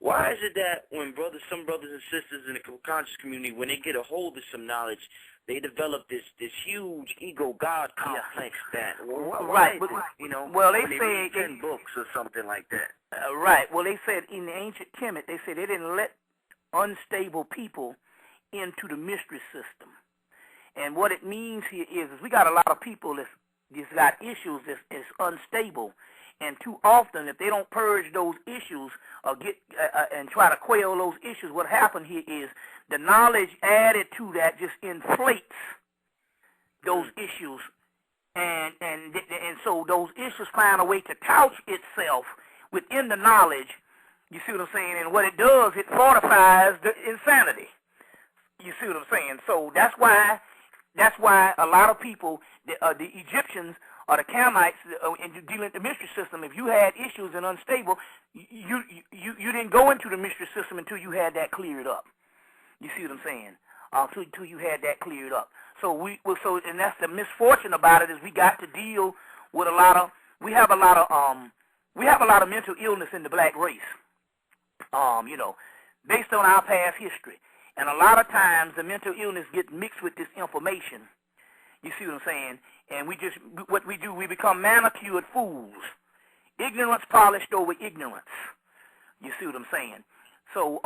Why is it that when some brothers and sisters in the conscious community, when they get a hold of some knowledge, they develop this huge ego God complex that right? But, well, they say 10 books or something like that. Right. Well, they said in the ancient Kemet, they said they didn't let unstable people into the mystery system. And what it means here is we got a lot of people that's got issues that's unstable. And too often, if they don't purge those issues or get and try to quell those issues, what happened here is the knowledge added to that just inflates those issues, and so those issues find a way to couch itself within the knowledge. You see what I'm saying? And what it does, it fortifies the insanity. You see what I'm saying? So that's why a lot of people, the Egyptians or the Kamites, and you dealing with the mystery system, if you had issues and unstable, you didn't go into the mystery system until you had that cleared up. You see what I'm saying? Until you had that cleared up. So and that's the misfortune about it, is we got to deal with we have a lot of mental illness in the black race. Based on our past history. And a lot of times the mental illness gets mixed with this information. You see what I'm saying? And we become manicured fools. Ignorance polished over ignorance. You see what I'm saying? So,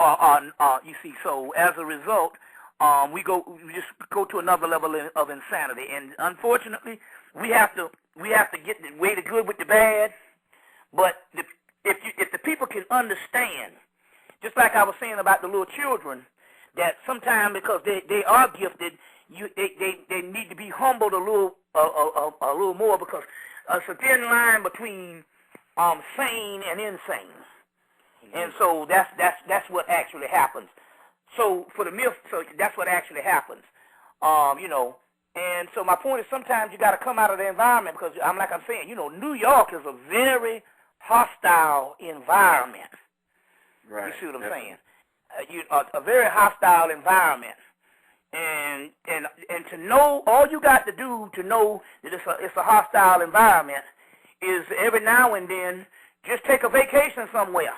you see, so as a result, we just go to another level of insanity. And unfortunately, we have to get the way the good with the bad. But if the people can understand, just like I was saying about the little children, that sometimes because they are gifted, they need to be humbled a little more, because it's a thin line between sane and insane, and so that's what actually happens. So for the myth, so that's what actually happens, And so my point is, sometimes you got to come out of the environment, because I'm saying, New York is a very hostile environment. Right. You see what I'm saying? A very hostile environment, and to know, all you got to do to know that it's a hostile environment is every now and then just take a vacation somewhere,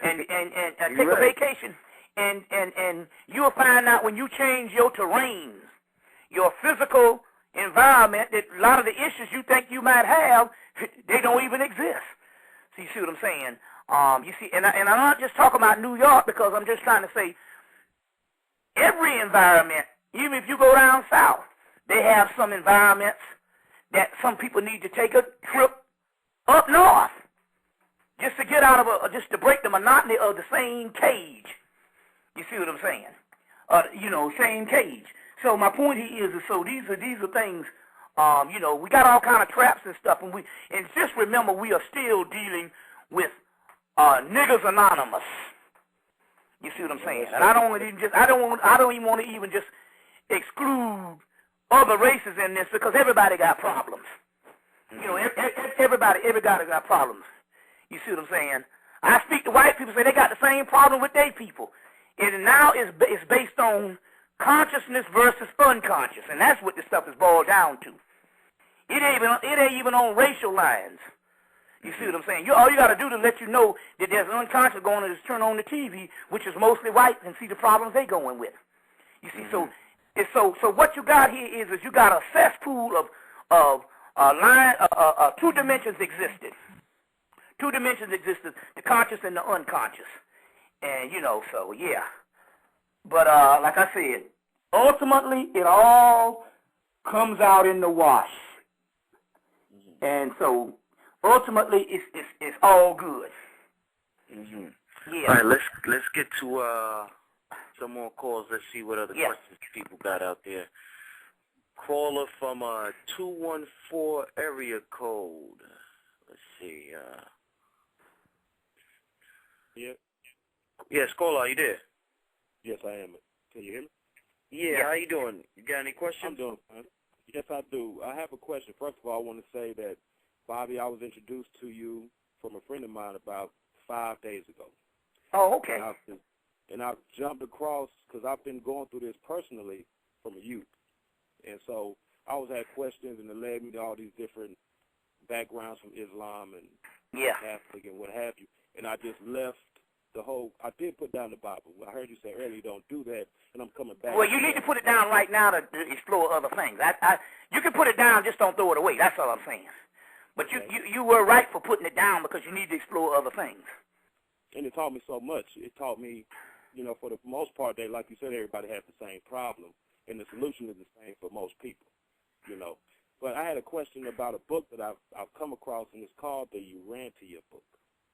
and take a vacation, and you'll find out when you change your terrain, your physical environment, that a lot of the issues you think you might have, they don't even exist. So you see what I'm saying? You see, and I'm not just talking about New York, because I'm just trying to say every environment, even if you go down south, they have some environments that some people need to take a trip up north just to get out of just to break the monotony of the same cage. You see what I'm saying? Same cage. So my point here is, so these are things, we got all kind of traps and stuff, and just remember, we are still dealing with Niggers Anonymous. You see what I'm saying? And I don't even want to even just exclude other races in this, because everybody got problems. Everybody got problems. You see what I'm saying? I speak to white people, say they got the same problem with their people, and now it's based on consciousness versus unconscious, and that's what this stuff is boiled down to. It ain't even on racial lines. You see what I'm saying? All you got to do to let you know that there's an unconscious going on is turn on the TV, which is mostly white, and see the problems they going with. You see, so what you got here is you got a cesspool of two dimensions existed. Two dimensions existed: the conscious and the unconscious. And so yeah. But like I said, ultimately it all comes out in the wash, and so. Ultimately, it's all good. Mm-hmm. Yeah. All right, let's get to some more calls. Let's see what other questions people got out there. Caller from 214 area code. Let's see. Yep. Yes, caller, are you there? Yes, I am. Can you hear me? Yeah. How you doing? You got any questions? I'm doing fine. Yes, I do. I have a question. First of all, I want to say that, Bobby, I was introduced to you from a friend of mine about 5 days ago. Oh, okay. And I've jumped across, because I've been going through this personally from a youth. And so I always had questions, and it led me to all these different backgrounds from Islam and Catholic and what have you. And I just left I did put down the Bible. I heard you say earlier, don't do that, and I'm coming back. Well, you need to put it down right now to explore other things. You can put it down, just don't throw it away. That's all I'm saying. But you were right for putting it down because you need to explore other things. And it taught me so much. It taught me, for the most part, that, like you said, everybody has the same problem, and the solution is the same for most people, But I had a question about a book that I've come across, and it's called the Urantia book.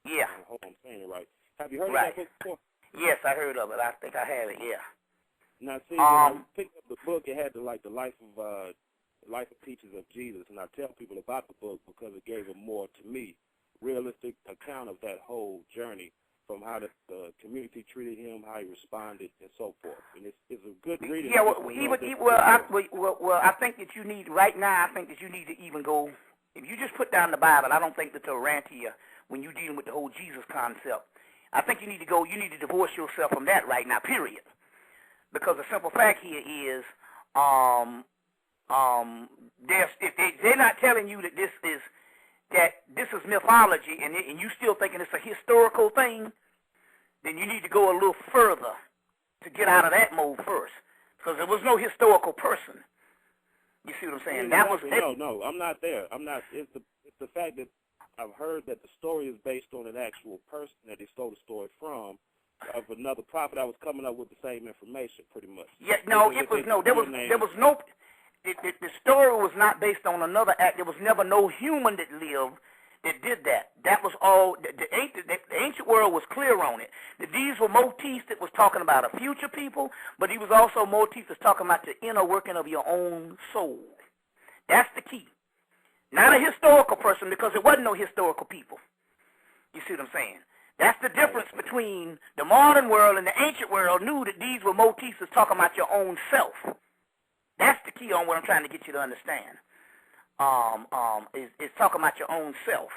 Yeah. I hope I'm saying it right. Have you heard of Right. that book before? Yes, I heard of it. I think I have it. Yeah. Now, see, when I picked up the book, it had the life of teachings of Jesus, and I tell people about the book because it gave a more, to me, realistic account of that whole journey, from how the community treated him, how he responded, and so forth. And it's a good reading. Yeah. I think that you need right now. I think that you need to even go. If you just put down the Bible, I don't think that the Urantia, when you're dealing with the whole Jesus concept, I think you need to go. You need to divorce yourself from that right now. Period. Because the simple fact here is, if they're not telling you that this is mythology, and you still thinking it's a historical thing, then you need to go a little further to get out of that mode first. Because there was no historical person. You see what I'm saying? No, I'm not there. I'm not. It's the fact that I've heard that the story is based on an actual person that they stole the story from, of another prophet that was coming up with the same information, pretty much. Yeah, no, there was no. The story was not based on another act. There was never no human that lived that did that. That was all. The ancient world was clear on it. That these were motifs that was talking about a future people, but he was also motifs that's talking about the inner working of your own soul. That's the key. Not a historical person, because there wasn't no historical people. You see what I'm saying? That's the difference between the modern world and the ancient world. Knew that these were motifs that's talking about your own self. That's the key on what I'm trying to get you to understand. Is talking about your own self.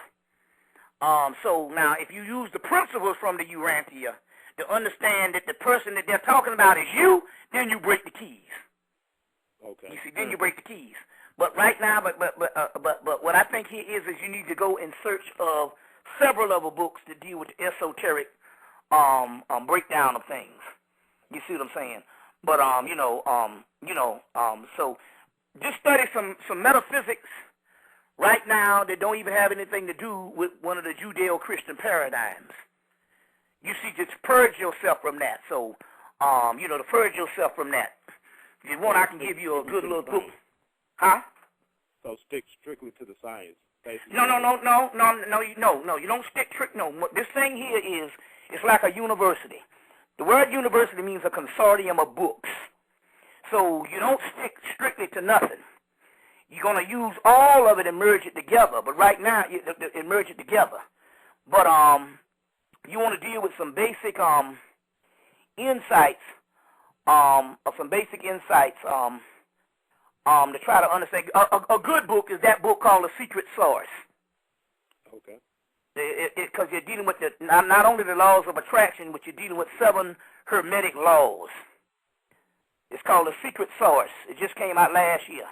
So now, if you use the principles from the Urantia to understand that the person that they're talking about is you, then you break the keys. Okay. You see, then you break the keys. But right now, but what I think here is you need to go in search of several other books that deal with the esoteric breakdown of things. You see what I'm saying? But so just study some metaphysics right now that don't even have anything to do with one of the Judeo-Christian paradigms. You see, just purge yourself from that. So, to purge yourself from that. If you want, I can give you a good little book. Huh? So stick strictly to the science. Basically. No. You don't stick no. This thing here it's like a university. The word university means a consortium of books. So you don't stick strictly to nothing. You're going to use all of it and merge it together. But right now, merge it together. But you want to deal with some basic insights, to try to understand. A good book is that book called The Secret Source. Okay. Because you're dealing with not only the laws of attraction, but you're dealing with 7 hermetic laws. It's called The Secret Source. It just came out last year.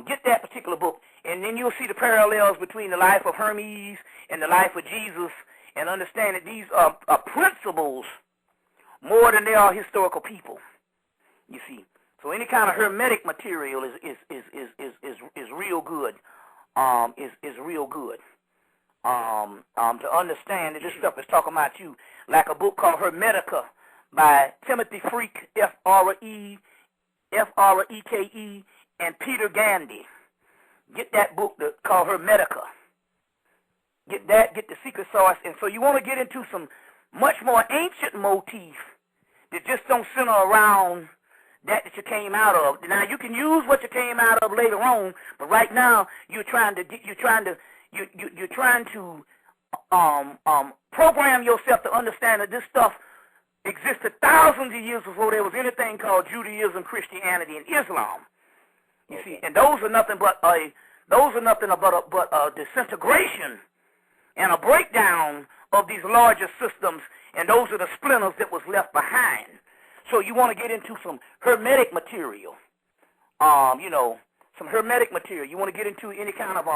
Get that particular book, and then you'll see the parallels between the life of Hermes and the life of Jesus, and understand that these are principles more than they are historical people. You see, so any kind of hermetic material is real good. Is real good. To understand that this stuff is talking about you, like a book called Hermetica by Timothy Freke, Freke, and Peter Gandy. Get that book called Hermetica. Get the Secret Source. And so you want to get into some much more ancient motifs that just don't center around that you came out of. Now you can use what you came out of later on, but right now you're trying to program yourself to understand that this stuff existed thousands of years before there was anything called Judaism, Christianity, and Islam. You see, and those are nothing but a disintegration and a breakdown of these larger systems, and those are the splinters that was left behind. So you want to get into some hermetic material, some hermetic material. You want to get into any kind of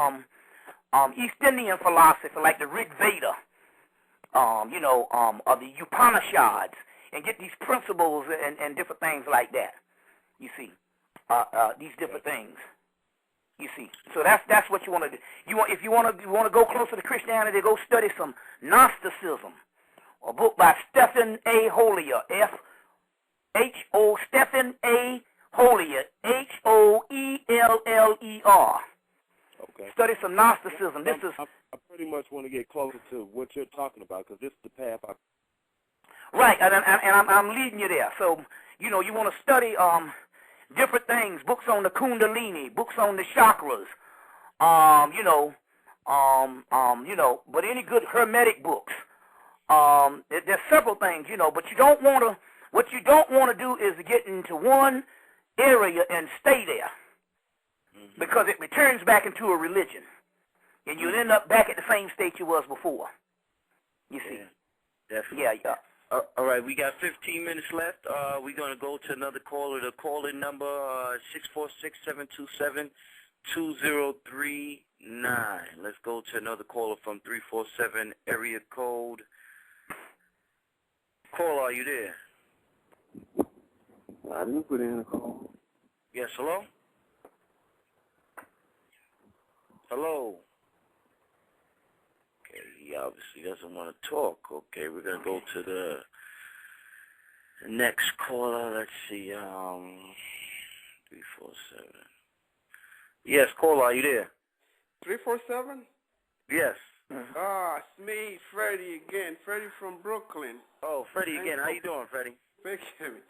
East Indian philosophy, like the Rig Veda, of the Upanishads, and get these principles and different things like that. You see, these different things. You see, so that's what you want to do. If you want to go closer to Christianity, go study some Gnosticism, a book by Stephen A. Hollier, Stephen A. Hollier, Hoellerer. Okay. Study some Gnosticism. I pretty much want to get closer to what you're talking about, because this is the path Right, and I'm leading you there. So, you want to study different things, books on the Kundalini, books on the chakras, but any good Hermetic books. There's several things, but what you don't want to do is get into one area and stay there, because it returns back into a religion, and you'll end up back at the same state you was before. You see? Yeah, definitely. Yeah. All right, we got 15 minutes left. We're going to go to another caller. The call-in number, 646-727-2039. Let's go to another caller from 347 area code. Caller, are you there? I didn't put in a call. Yes, hello? Hello? Okay, he obviously doesn't want to talk. Okay, we're going to go to the next caller. Let's see, 347. Yes, caller, are you there? 347? Yes. It's me, Freddie again. Freddie from Brooklyn. Oh, Freddie again. How you doing, Freddie? Thank you.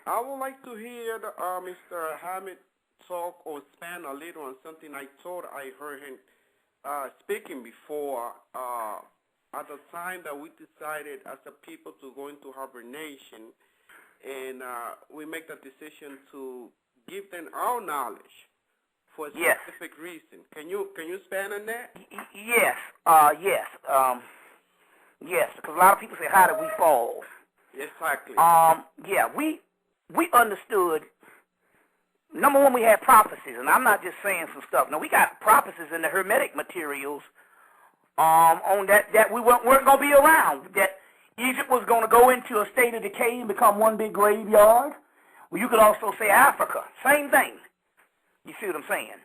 I would like to hear Mr. Hamid talk or expand a little on something I thought I heard him speaking before. At the time that we decided as a people to go into hibernation, and we make the decision to give them our knowledge for a specific reason. Can you expand on that? Yes. Yes, because a lot of people say, how did we fall? Exactly. We understood. Number one, we had prophecies, and I'm not just saying some stuff. No, we got prophecies in the Hermetic materials on that we weren't going to be around, that Egypt was going to go into a state of decay and become one big graveyard. Well, you could also say Africa, same thing. You see what I'm saying?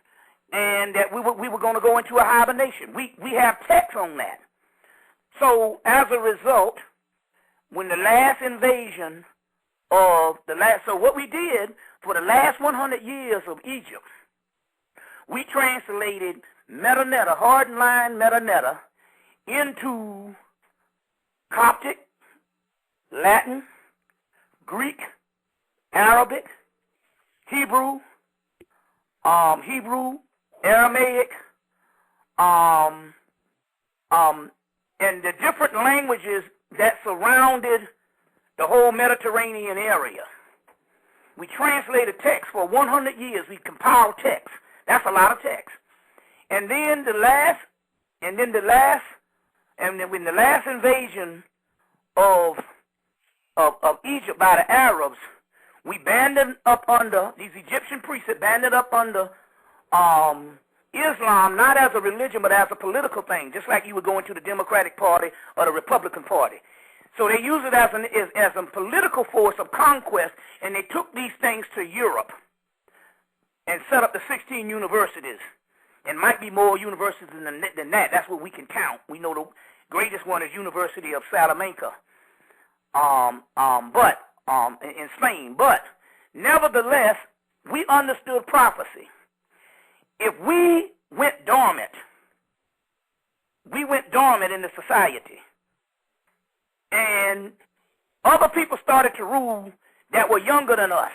And that we were going to go into a hibernation. We have text on that. So as a result, when the last invasion so what we did for the last 100 years of Egypt, we translated Metanetta, hard-line Metanetta, into Coptic, Latin, Greek, Arabic, Hebrew, Aramaic, and the different languages that surrounded the whole Mediterranean area. We translated text for 100 years. We compiled text. That's a lot of text. And then when the last invasion of Egypt by the Arabs, we banded up under, these Egyptian priests had banded up under Islam, not as a religion, but as a political thing, just like you would go into the Democratic Party or the Republican Party. So they used it as a political force of conquest, and they took these things to Europe and set up the 16 universities. And might be more universities than that. That's what we can count. We know the greatest one is University of Salamanca, in Spain. But nevertheless, we understood prophecy. If we went dormant in the society, and other people started to rule that were younger than us,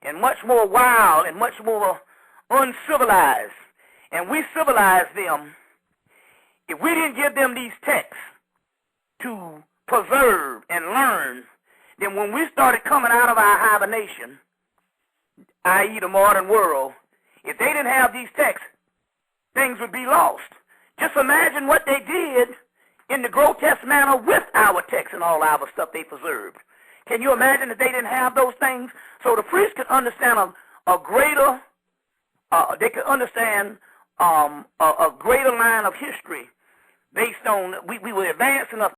and much more wild and much more uncivilized, and we civilized them. If we didn't give them these texts to preserve and learn, then when we started coming out of our hibernation, i.e. the modern world, if they didn't have these texts, things would be lost. Just imagine what they did in the grotesque manner with our texts and all our stuff they preserved. Can you imagine if they didn't have those things? So the priests could understand a greater line of history based on, we were advanced enough